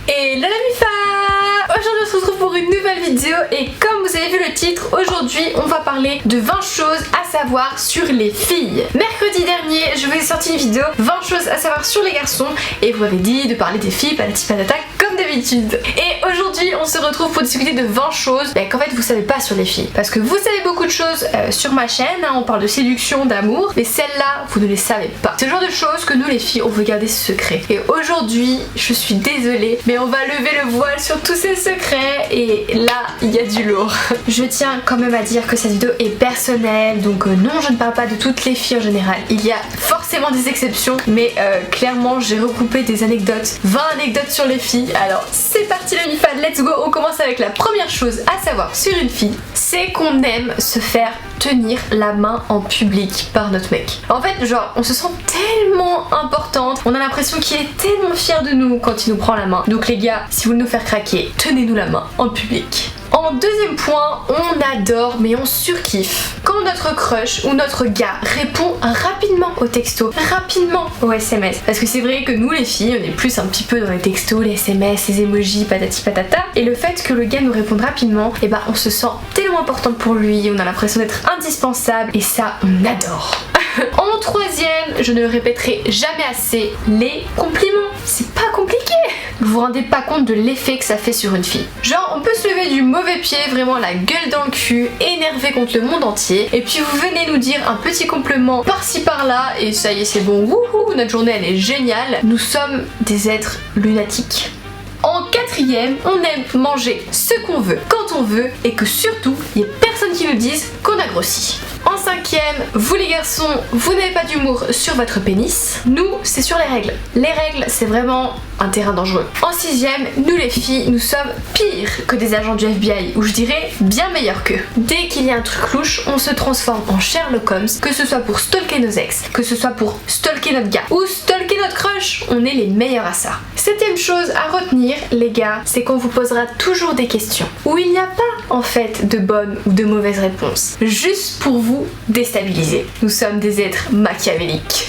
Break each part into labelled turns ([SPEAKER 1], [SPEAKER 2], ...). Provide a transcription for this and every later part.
[SPEAKER 1] Et la MIFA! Aujourd'hui on se retrouve pour une nouvelle vidéo et comme vous avez vu le titre, aujourd'hui on va parler de 20 choses à savoir sur les filles. Mercredi dernier je vous ai sorti une vidéo 20 choses à savoir sur les garçons et vous m'avez dit de parler des filles, patati patata comme d'habitude. Et aujourd'hui on se retrouve pour discuter de 20 choses qu'en fait vous savez pas sur les filles. Parce que vous savez beaucoup de choses sur ma chaîne, hein, on parle de séduction, d'amour, mais celles-là vous ne les savez pas. C'est le genre de choses que nous les filles on veut garder secret. Et aujourd'hui je suis désolée mais on va lever le voile sur tous ces secrets et là il y a du lourd. Je tiens quand même à dire que cette vidéo est personnelle, donc non je ne parle pas de toutes les filles en général. Il y a forcément des exceptions, mais clairement j'ai recoupé des anecdotes, 20 anecdotes sur les filles. Alors c'est parti la MIFA, let's go. On commence avec la première chose à savoir sur une fille, c'est qu'on aime se faire tenir la main en public par notre mec. En fait genre on se sent tellement importante, on a l'impression qu'il est tellement fier de nous quand il nous prend la main. Donc les gars, si vous voulez nous faire craquer, tenez-nous la main en public. En deuxième point, on adore mais on surkiffe quand notre crush ou notre gars répond rapidement au texto, rapidement au SMS. Parce que c'est vrai que nous les filles, on est plus un petit peu dans les textos, les SMS, les emojis, patati patata. Et le fait que le gars nous réponde rapidement, et on se sent tellement importante pour lui, on a l'impression d'être indispensable et ça on adore. En troisième, je ne le répéterai jamais assez, les compliments. C'est pas compliqué. Vous vous rendez pas compte de l'effet que ça fait sur une fille. Genre on peut se lever du mauvais pied, vraiment la gueule dans le cul, énervé contre le monde entier, et puis vous venez nous dire un petit compliment par-ci par-là et ça y est c'est bon, wouhou, notre journée elle est géniale. Nous sommes des êtres lunatiques. En quatrième, on aime manger ce qu'on veut, quand on veut, et que surtout, il n'y a personne qui nous dise qu'on a grossi. En cinquième, vous les garçons, vous n'avez pas d'humour sur votre pénis. Nous, c'est sur les règles. Les règles, c'est vraiment un terrain dangereux. En sixième, nous les filles, nous sommes pires que des agents du FBI, ou je dirais bien meilleurs qu'eux. Dès qu'il y a un truc louche, on se transforme en Sherlock Holmes, que ce soit pour stalker nos ex, que ce soit pour stalker notre gars, ou stalker notre crush, on est les meilleurs à ça. Septième chose à retenir, les gars, c'est qu'on vous posera toujours des questions, où il n'y a pas en fait de bonnes ou de mauvaises réponses, juste pour vous déstabiliser. Nous sommes des êtres machiavéliques.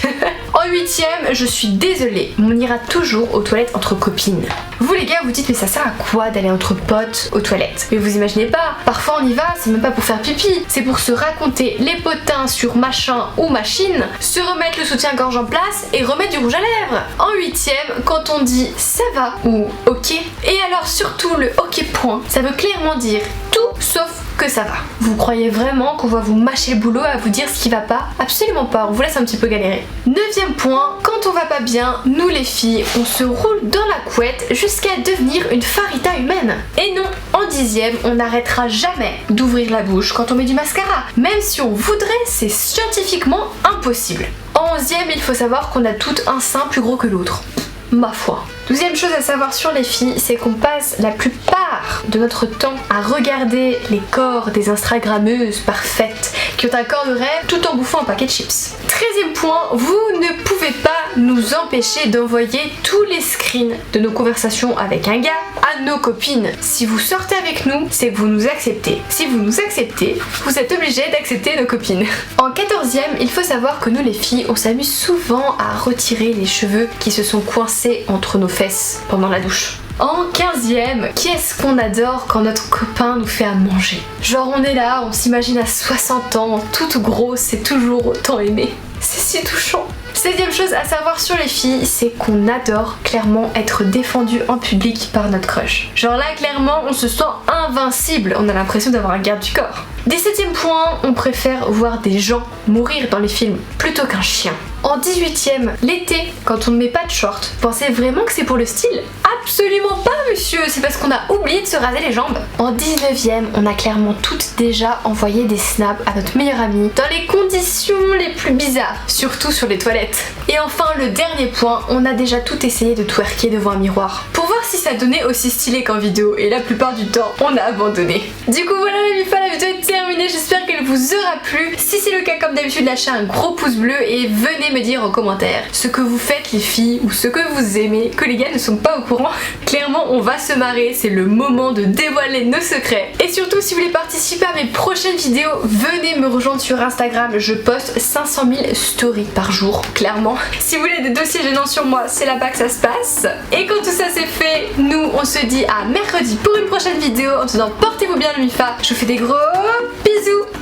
[SPEAKER 1] En huitième, je suis désolée, mais on ira toujours aux toilettes entre copines. Vous les gars, vous dites mais ça sert à quoi d'aller entre potes aux toilettes? Mais vous imaginez pas, parfois on y va, c'est même pas pour faire pipi, c'est pour se raconter les potins sur machin ou machine, se remettre le soutien-gorge en place et remettre du rouge à lèvres. En huitième, quand on dit ça va ou ok, et alors surtout le ok point, ça veut clairement dire tout sauf que ça va. Vous croyez vraiment qu'on va vous mâcher le boulot à vous dire ce qui va pas? Absolument pas, on vous laisse un petit peu galérer. Neuvième point, quand on va pas bien, nous les filles, on se roule dans la couette jusqu'à devenir une farita humaine. Et non, en dixième, on n'arrêtera jamais d'ouvrir la bouche quand on met du mascara. Même si on voudrait, c'est scientifiquement impossible. En onzième, il faut savoir qu'on a toutes un sein plus gros que l'autre. Ma foi. Douzième chose à savoir sur les filles, c'est qu'on passe la plupart de notre temps à regarder les corps des instagrammeuses parfaites qui ont un corps de rêve tout en bouffant un paquet de chips. 13e point, vous ne pouvez pas nous empêcher d'envoyer tous les screens de nos conversations avec un gars à nos copines. Si vous sortez avec nous, c'est que vous nous acceptez. Si vous nous acceptez, vous êtes obligés d'accepter nos copines. En 14e, il faut savoir que nous les filles, on s'amuse souvent à retirer les cheveux qui se sont coincés entre nos fesses pendant la douche. En 15e, qu'est-ce qu'on adore quand notre copain nous fait à manger? Genre on est là, on s'imagine à 60 ans, toute grosse et toujours autant aimée. C'est si touchant. 16e chose à savoir sur les filles, c'est qu'on adore clairement être défendu en public par notre crush. Genre là clairement on se sent invincible, on a l'impression d'avoir un garde du corps. 17e point, on préfère voir des gens mourir dans les films plutôt qu'un chien. En 18e, l'été, quand on ne met pas de short, pensez vraiment que c'est pour le style? Absolument pas monsieur, c'est parce qu'on a oublié de se raser les jambes. En 19e, on a clairement toutes déjà envoyé des snaps à notre meilleure amie dans les conditions les plus bizarres, surtout sur les toilettes. Et enfin le dernier point, on a déjà tout essayé de twerker devant un miroir pour voir si ça donnait aussi stylé qu'en vidéo et la plupart du temps on a abandonné. Du coup voilà la MIFA, la vidéo est terminée, j'espère qu'elle vous aura plu. Si c'est le cas, comme d'habitude, lâchez un gros pouce bleu et venez me dire en commentaire ce que vous faites les filles ou ce que vous aimez, que les gars ne sont pas au courant. Clairement on va se marrer, c'est le moment de dévoiler nos secrets. Et surtout si vous voulez participer à mes prochaines vidéos, venez me rejoindre sur Instagram, je poste 500 000 stories par jour, clairement. Si vous voulez des dossiers gênants sur moi, c'est là-bas que ça se passe. Et quand tout ça c'est fait, nous on se dit à mercredi pour une prochaine vidéo. En attendant, portez-vous bien le MIFA, je vous fais des gros bisous.